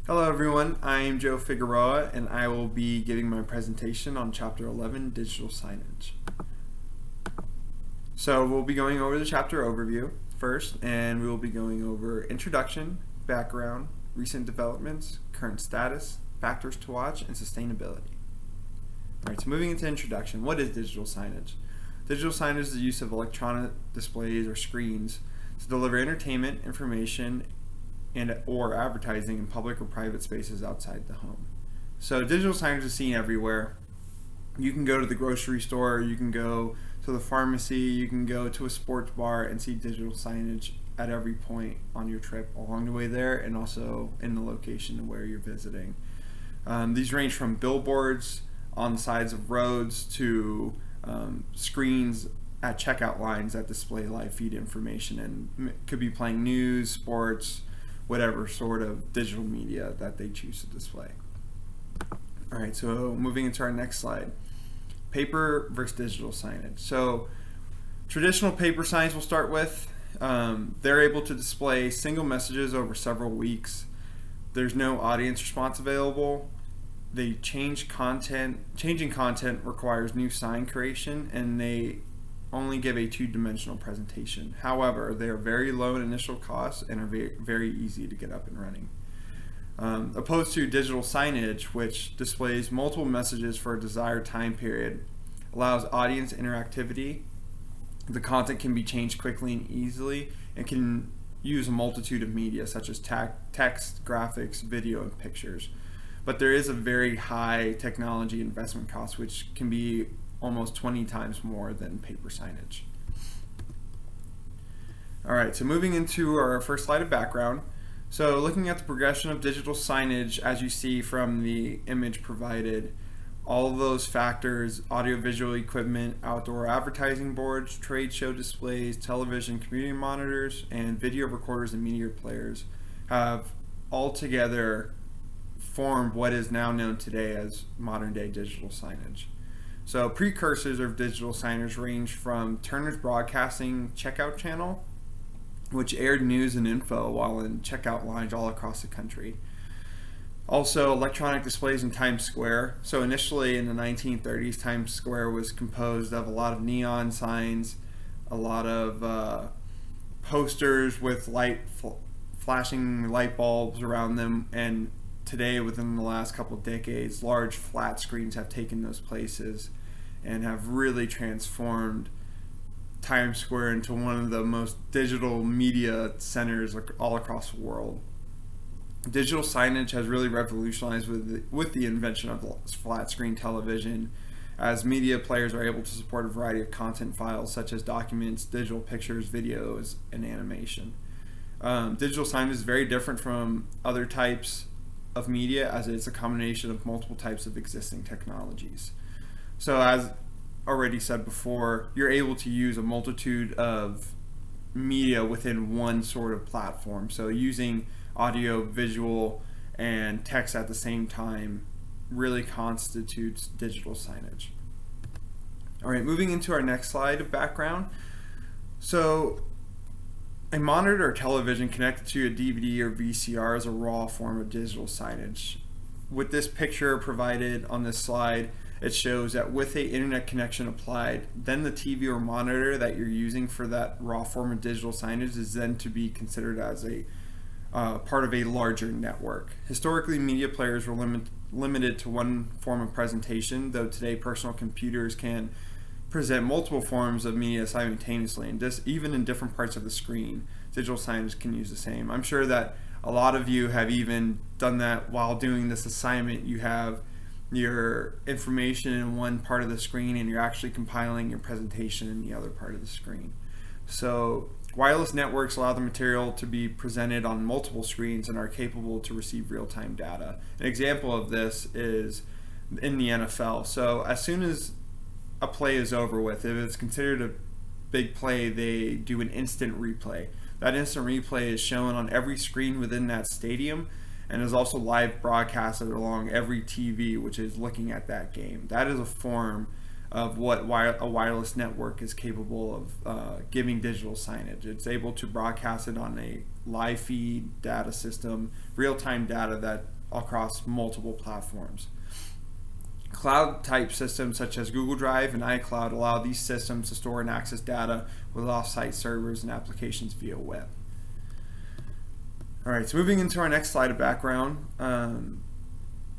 Hello everyone, I am Joe Figueroa and I will be giving my presentation on Chapter 11, Digital Signage. So we'll be going over the chapter overview first, and we will be going over introduction, background, recent developments, current status, factors to watch, and sustainability. Alright, so moving into introduction, what is digital signage? Digital signage is the use of electronic displays or screens to deliver entertainment, information, or advertising in public or private spaces outside the home. So digital signage is seen everywhere. You can go to the grocery store, you can go to the pharmacy, you can go to a sports bar and see digital signage at every point on your trip along the way there, and also in the location where you're visiting. These range from billboards on the sides of roads to screens at checkout lines that display live feed information, and could be playing news, sports, whatever sort of digital media that they choose to display. Alright, so moving into our next slide. Paper versus digital signage. So traditional paper signs we'll start with. They're able to display single messages over several weeks. There's no audience response available. They changing content requires new sign creation, and they only give a two-dimensional presentation. However, they are very low in initial costs and are very easy to get up and running. Opposed to digital signage, which displays multiple messages for a desired time period, allows audience interactivity. The content can be changed quickly and easily, and can use a multitude of media such as text, graphics, video, and pictures. But there is a very high technology investment cost, which can be almost 20 times more than paper signage. Alright, so moving into our first slide of background. So looking at the progression of digital signage, as you see from the image provided, all of those factors, audiovisual equipment, outdoor advertising boards, trade show displays, television community monitors, and video recorders and media players have all together formed what is now known today as modern day digital signage. So precursors of digital signage range from Turner's Broadcasting Checkout Channel, which aired news and info while in checkout lines all across the country. Also, electronic displays in Times Square. So initially in the 1930s, Times Square was composed of a lot of neon signs, a lot of posters with flashing light bulbs around them, and today, within the last couple of decades, large flat screens have taken those places and have really transformed Times Square into one of the most digital media centers all across the world. Digital signage has really revolutionized with the invention of flat screen television, as media players are able to support a variety of content files such as documents, digital pictures, videos, and animation. Digital signage is very different from other types of media, as it's a combination of multiple types of existing technologies. So as already said before, you're able to use a multitude of media within one sort of platform. So using audio, visual, and text at the same time really constitutes digital signage. Alright, moving into our next slide of background. So a monitor or television connected to a DVD or VCR is a raw form of digital signage. With this picture provided on this slide, it shows that with an internet connection applied, then the TV or monitor that you're using for that raw form of digital signage is then to be considered as a part of a larger network. Historically, media players were limited to one form of presentation, though today personal computers can present multiple forms of media simultaneously, and even in different parts of the screen. Digital signage can use the same. I'm sure that a lot of you have even done that while doing this assignment. You have your information in one part of the screen and you're actually compiling your presentation in the other part of the screen. So wireless networks allow the material to be presented on multiple screens and are capable to receive real-time data. An example of this is in the NFL. So as soon as a play is over with, if it's considered a big play, they do an instant replay. That instant replay is shown on every screen within that stadium, and is also live broadcasted along every TV which is looking at that game. That is a form of what a wireless network is capable of giving digital signage. It's able to broadcast it on a live feed data system, real-time data that across multiple platforms. Cloud type systems such as Google Drive and iCloud allow these systems to store and access data with off-site servers and applications via web. Alright, so moving into our next slide of background.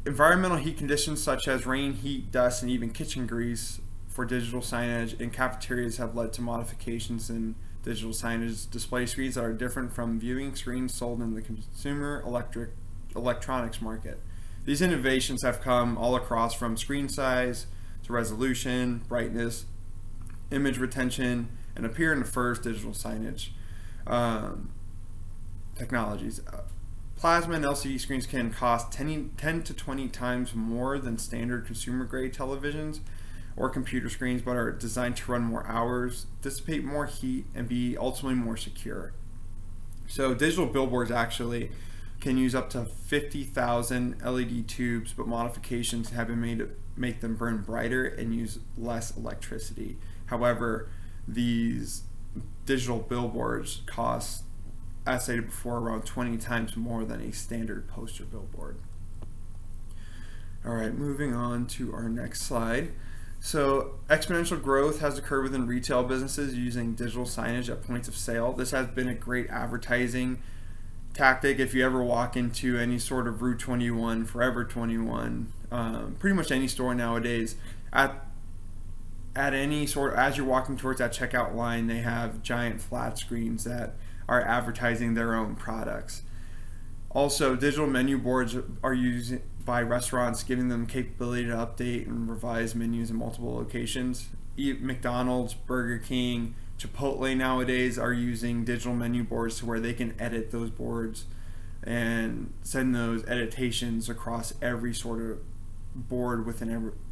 Environmental heat conditions such as rain, heat, dust, and even kitchen grease for digital signage in cafeterias have led to modifications in digital signage display screens that are different from viewing screens sold in the consumer electronics market. These innovations have come all across from screen size to resolution, brightness, image retention, and appear in the first digital signage technologies. Plasma and LCD screens can cost 10 to 20 times more than standard consumer grade televisions or computer screens, but are designed to run more hours, dissipate more heat, and be ultimately more secure. So digital billboards actually can use up to 50,000 LED tubes, but modifications have been made to make them burn brighter and use less electricity. However, these digital billboards cost, as stated before, around 20 times more than a standard poster billboard. Alright, moving on to our next slide. So exponential growth has occurred within retail businesses using digital signage at points of sale. This has been a great advertising tactic. If you ever walk into any sort of Route 21, Forever 21, pretty much any store nowadays, at any sort, as you're walking towards that checkout line, they have giant flat screens that are advertising their own products. Also, digital menu boards are used by restaurants, giving them capability to update and revise menus in multiple locations. McDonald's, Burger King, Chipotle nowadays are using digital menu boards to where they can edit those boards and send those editations across every sort of board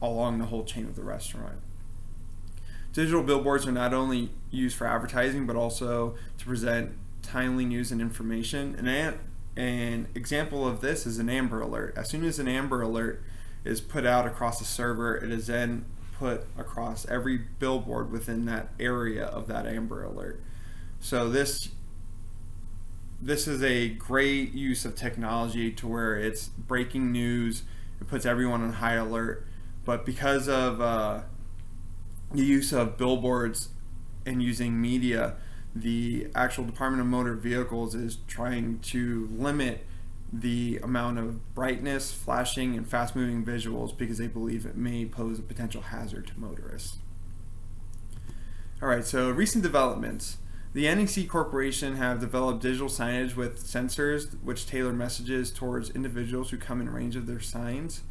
along the whole chain of the restaurant. Digital billboards are not only used for advertising, but also to present timely news and information. An example of this is an Amber Alert. As soon as an Amber Alert is put out across the server, it is then put across every billboard within that area of that Amber Alert. So this is a great use of technology to where it's breaking news, it puts everyone on high alert, but because of the use of billboards and using media, the actual Department of Motor Vehicles is trying to limit the amount of brightness, flashing, and fast-moving visuals because they believe it may pose a potential hazard to motorists. Alright, so recent developments. The NEC Corporation have developed digital signage with sensors which tailor messages towards individuals who come in range of their signs.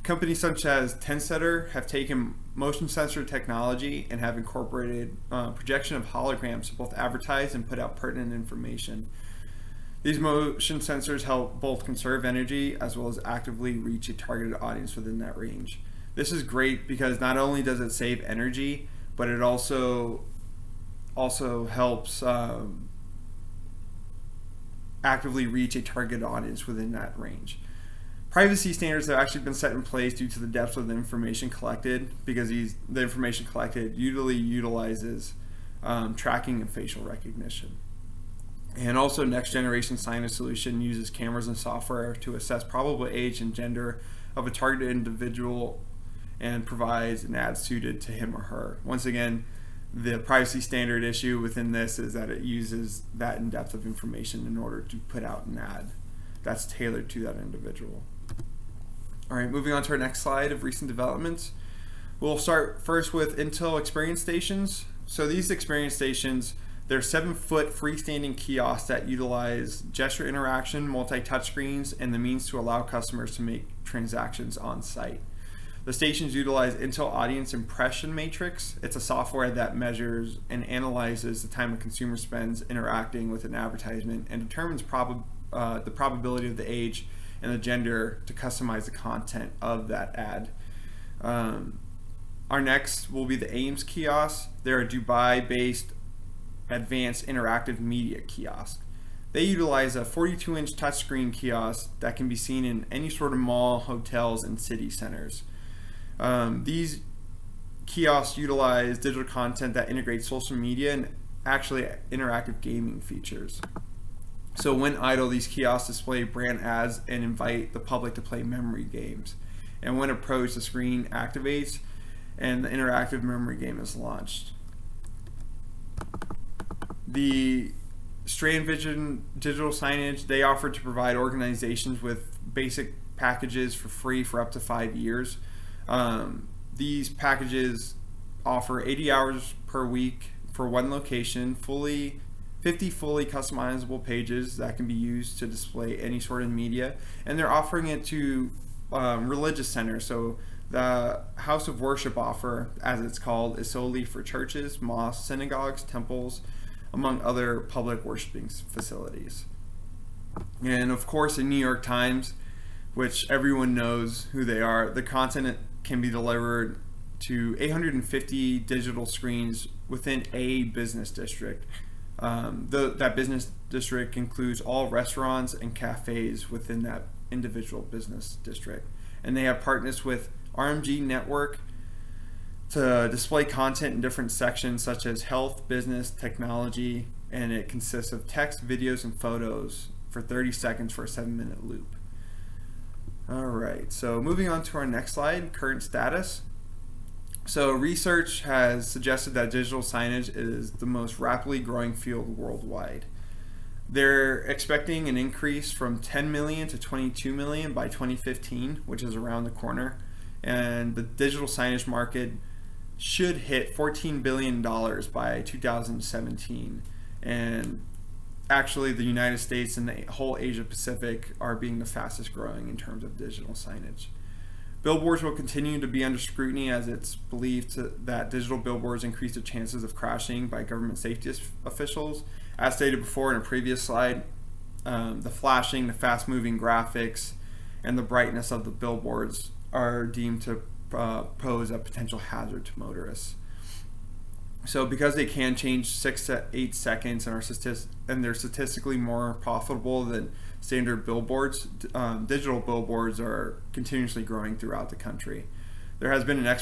Companies such as Tensetter have taken motion sensor technology and have incorporated projection of holograms to both advertise and put out pertinent information. These motion sensors help both conserve energy as well as actively reach a targeted audience within that range. This is great because not only does it save energy, but it also helps actively reach a targeted audience within that range. Privacy standards have actually been set in place due to the depth of the information collected, because the information collected utilizes tracking and facial recognition. And also, next generation signage solution uses cameras and software to assess probable age and gender of a targeted individual and provides an ad suited to him or her. Once again, the privacy standard issue within this is that it uses that in depth of information in order to put out an ad that's tailored to that individual. Alright, moving on to our next slide of recent developments. We'll start first with Intel Experience Stations. So these experience stations, they're 7-foot freestanding kiosks that utilize gesture interaction, multi-touch screens, and the means to allow customers to make transactions on site. The stations utilize Intel Audience Impression Matrix. It's a software that measures and analyzes the time a consumer spends interacting with an advertisement and determines the probability of the age and the gender to customize the content of that ad. Our next will be the Ames kiosk. They're a Dubai-based advanced interactive media kiosk. They utilize a 42-inch touchscreen kiosk that can be seen in any sort of mall, hotels, and city centers. These kiosks utilize digital content that integrates social media and actually interactive gaming features. So when idle, these kiosks display brand ads and invite the public to play memory games. And when approached, the screen activates and the interactive memory game is launched. The Strand Vision digital signage, they offer to provide organizations with basic packages for free for up to 5 years. These packages offer 80 hours per week for one location, 50 fully customizable pages that can be used to display any sort of media, and they're offering it to religious centers. So the House of Worship offer, as it's called, is solely for churches, mosques, synagogues, temples, among other public worshiping facilities. And of course, in New York Times, which everyone knows who they are, the content can be delivered to 850 digital screens within a business district. That business district includes all restaurants and cafes within that individual business district. And they have partners with RMG Network to display content in different sections such as health, business, technology, and it consists of text, videos, and photos for 30 seconds for a 7-minute loop. All right, so moving on to our next slide, current status. So research has suggested that digital signage is the most rapidly growing field worldwide. They're expecting an increase from 10 million to 22 million by 2015, which is around the corner. And the digital signage market should hit $14 billion by 2017. And actually, the United States and the whole Asia Pacific are being the fastest growing in terms of digital signage. Billboards will continue to be under scrutiny as it's believed that digital billboards increase the chances of crashing by government safety officials. As stated before in a previous slide, the flashing, the fast-moving graphics, and the brightness of the billboards are deemed to pose a potential hazard to motorists. So because they can change 6 to 8 seconds and they're statistically more profitable than standard billboards, digital billboards are continuously growing throughout the country. There has been an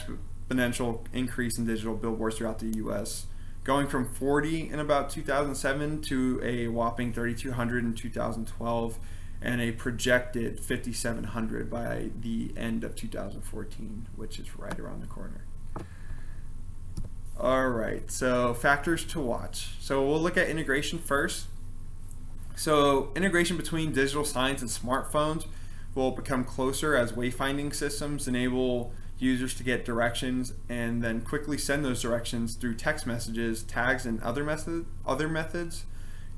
exponential increase in digital billboards throughout the U.S., going from 40 in about 2007 to a whopping 3,200 in 2012 and a projected 5,700 by the end of 2014, which is right around the corner. All right, so factors to watch. So we'll look at integration first. So integration between digital signs and smartphones will become closer as wayfinding systems enable users to get directions and then quickly send those directions through text messages, tags, and other methods.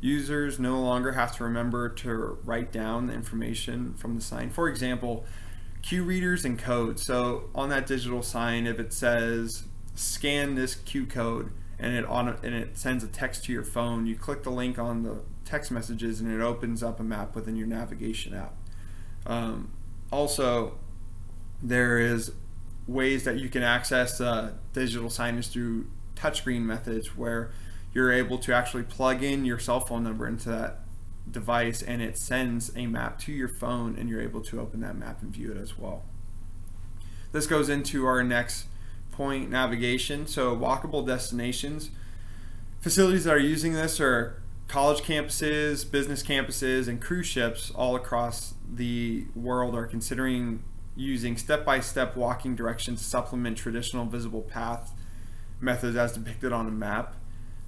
Users no longer have to remember to write down the information from the sign. For example, Q readers and codes. So on that digital sign, if it says scan this Q code and it sends a text to your phone, you click the link on the text messages and it opens up a map within your navigation app. Also, there is ways that you can access digital signage through touchscreen methods where you're able to actually plug in your cell phone number into that device and it sends a map to your phone and you're able to open that map and view it as well. This goes into our next point, navigation. So walkable destinations. Facilities that are using this are college campuses, business campuses, and cruise ships all across the world are considering using step-by-step walking directions to supplement traditional visible path methods as depicted on a map.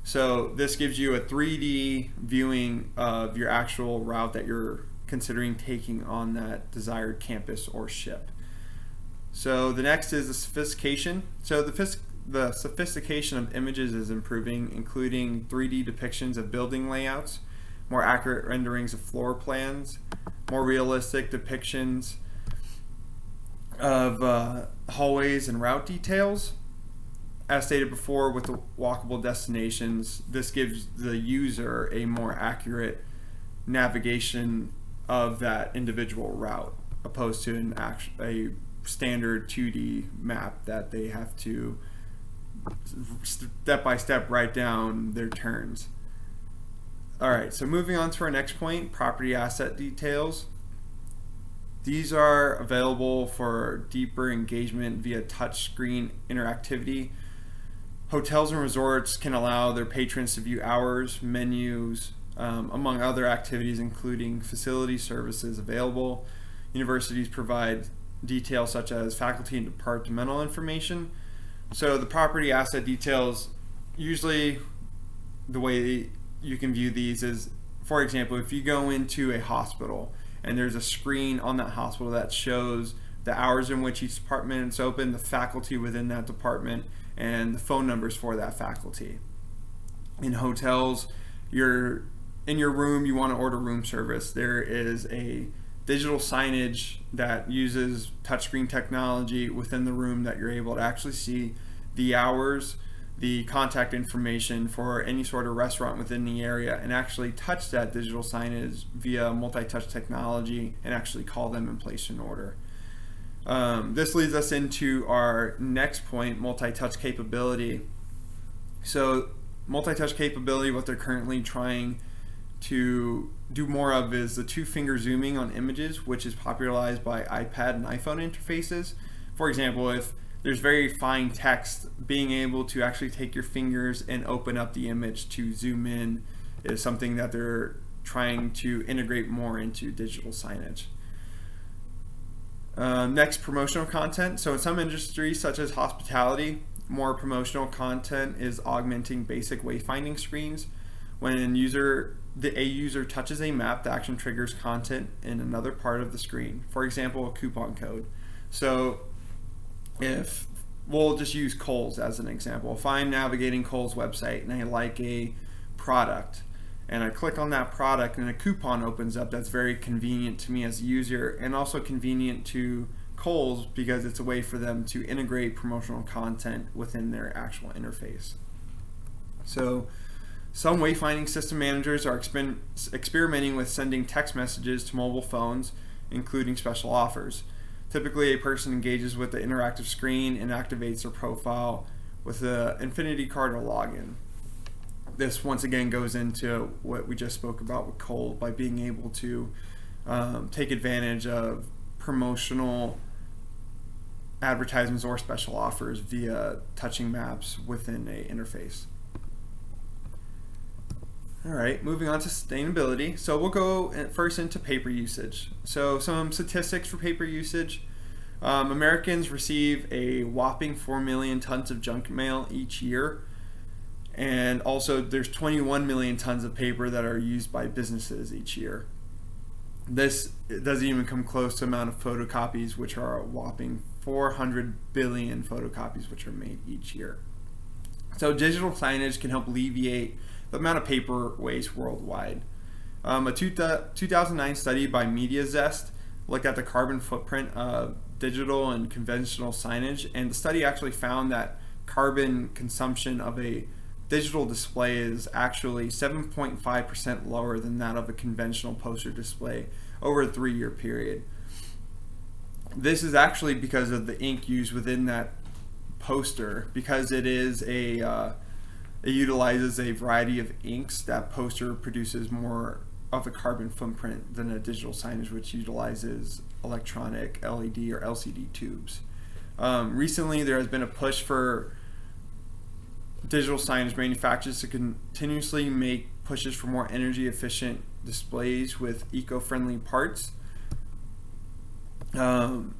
So this gives you a 3D viewing of your actual route that you're considering taking on that desired campus or ship. So the next is the sophistication. So the sophistication of images is improving, including 3D depictions of building layouts, more accurate renderings of floor plans, more realistic depictions of hallways and route details. As stated before with the walkable destinations, this gives the user a more accurate navigation of that individual route, opposed to a standard 2D map that they have to step by step write down their turns. All right, so moving on to our next point, property asset details. These are available for deeper engagement via touchscreen interactivity. Hotels and resorts can allow their patrons to view hours, menus, among other activities, including facility services available. Universities provide details such as faculty and departmental information. So the property asset details, usually the way you can view these is, for example, if you go into a hospital and there's a screen on that hospital that shows the hours in which each department is open, the faculty within that department, and the phone numbers for that faculty. In hotels, you're in your room, you want to order room service. There is a digital signage that uses touchscreen technology within the room that you're able to actually see the hours, the contact information for any sort of restaurant within the area, and actually touch that digital signage via multi-touch technology and actually call them and place an order. This leads us into our next point, multi-touch capability. So multi-touch capability, what they're currently trying to do more of is the two-finger zooming on images, which is popularized by iPad and iPhone interfaces. For example, if there's very fine text, being able to actually take your fingers and open up the image to zoom in is something that they're trying to integrate more into digital signage. Next, promotional content. So in some industries such as hospitality, more promotional content is augmenting basic wayfinding screens. When a user touches a map, the action triggers content in another part of the screen. For example, a coupon code. So if we'll just use Kohl's as an example. If I'm navigating Kohl's website and I like a product, and I click on that product and a coupon opens up, that's very convenient to me as a user and also convenient to Kohl's because it's a way for them to integrate promotional content within their actual interface. So some wayfinding system managers are experimenting with sending text messages to mobile phones, including special offers. Typically, a person engages with the interactive screen and activates their profile with an Infinity card or login. This once again goes into what we just spoke about with Kohl by being able to take advantage of promotional advertisements or special offers via touching maps within an interface. All right, moving on to sustainability. So we'll go first into paper usage. So some statistics for paper usage. Americans receive a whopping 4 million tons of junk mail each year. And also there's 21 million tons of paper that are used by businesses each year. This doesn't even come close to the amount of photocopies, which are a whopping 400 billion photocopies which are made each year. So digital signage can help alleviate the amount of paper waste worldwide. A 2009 study by MediaZest looked at the carbon footprint of digital and conventional signage, and the study actually found that carbon consumption of a digital display is actually 7.5% lower than that of a conventional poster display over a 3-year period. This is actually because of the ink used within that poster, because it utilizes a variety of inks. That poster produces more of a carbon footprint than a digital signage, which utilizes electronic LED or LCD tubes. Recently, there has been a push for digital signage manufacturers to continuously make pushes for more energy efficient displays with eco-friendly parts. In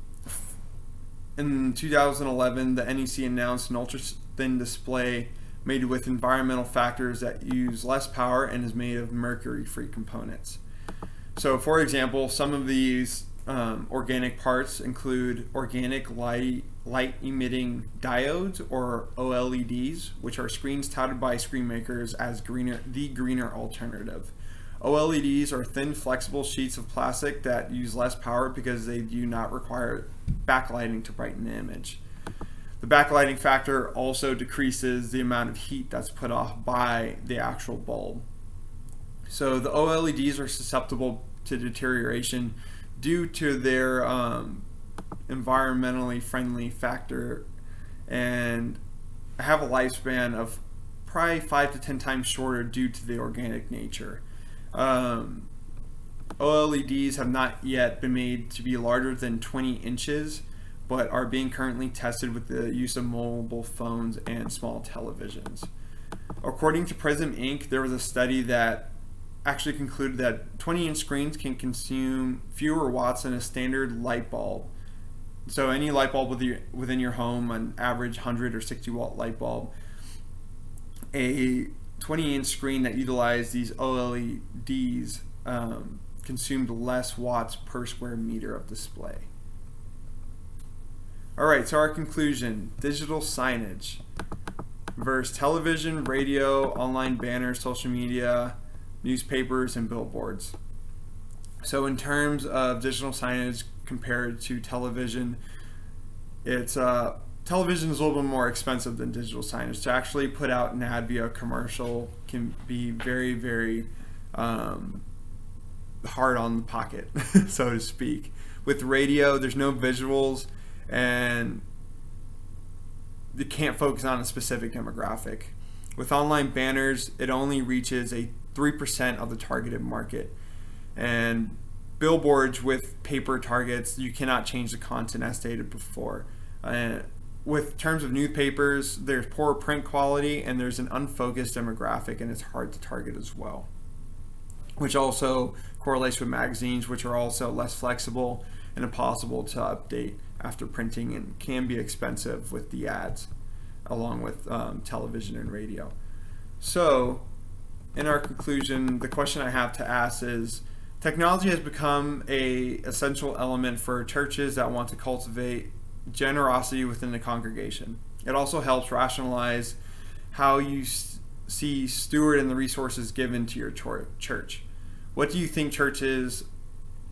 2011, the NEC announced an ultra-thin display made with environmental factors that use less power and is made of mercury-free components. So for example, some of these organic parts include organic light-emitting diodes, or OLEDs, which are screens touted by screen makers as the greener alternative. OLEDs are thin, flexible sheets of plastic that use less power because they do not require backlighting to brighten the image. The backlighting factor also decreases the amount of heat that's put off by the actual bulb. So the OLEDs are susceptible to deterioration due to their environmentally friendly factor and have a lifespan of probably 5 to 10 times shorter due to the organic nature. OLEDs have not yet been made to be larger than 20 inches, but are being currently tested with the use of mobile phones and small televisions. According to Prism Inc., there was a study that actually concluded that 20-inch screens can consume fewer watts than a standard light bulb. So any light bulb within your home, an average 100 or 60 watt light bulb, a 20-inch screen that utilized these OLEDs consumed less watts per square meter of display. Alright, so our conclusion: digital signage versus television, radio, online banners, social media, newspapers, and billboards. So in terms of digital signage compared to television, it's television is a little bit more expensive than digital signage. To actually put out an ad via commercial can be very, very hard on the pocket, so to speak. With radio, there's no visuals, and you can't focus on a specific demographic. With online banners, it only reaches a 3% of the targeted market. And billboards with paper targets, you cannot change the content as stated before. With terms of newspapers, there's poor print quality and there's an unfocused demographic, and it's hard to target as well. Which also correlates with magazines, which are also less flexible and impossible to update after printing and can be expensive with the ads, along with television and radio. So, in our conclusion, the question I have to ask is, technology has become an essential element for churches that want to cultivate generosity within the congregation. It also helps rationalize how you see steward in the resources given to your church. What do you think churches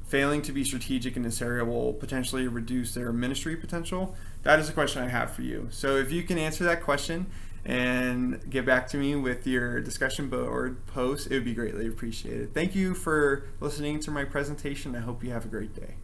failing to be strategic in this area will potentially reduce their ministry potential? That is a question I have for you. So if you can answer that question and get back to me with your discussion board post, it would be greatly appreciated. Thank you for listening to my presentation. I hope you have a great day.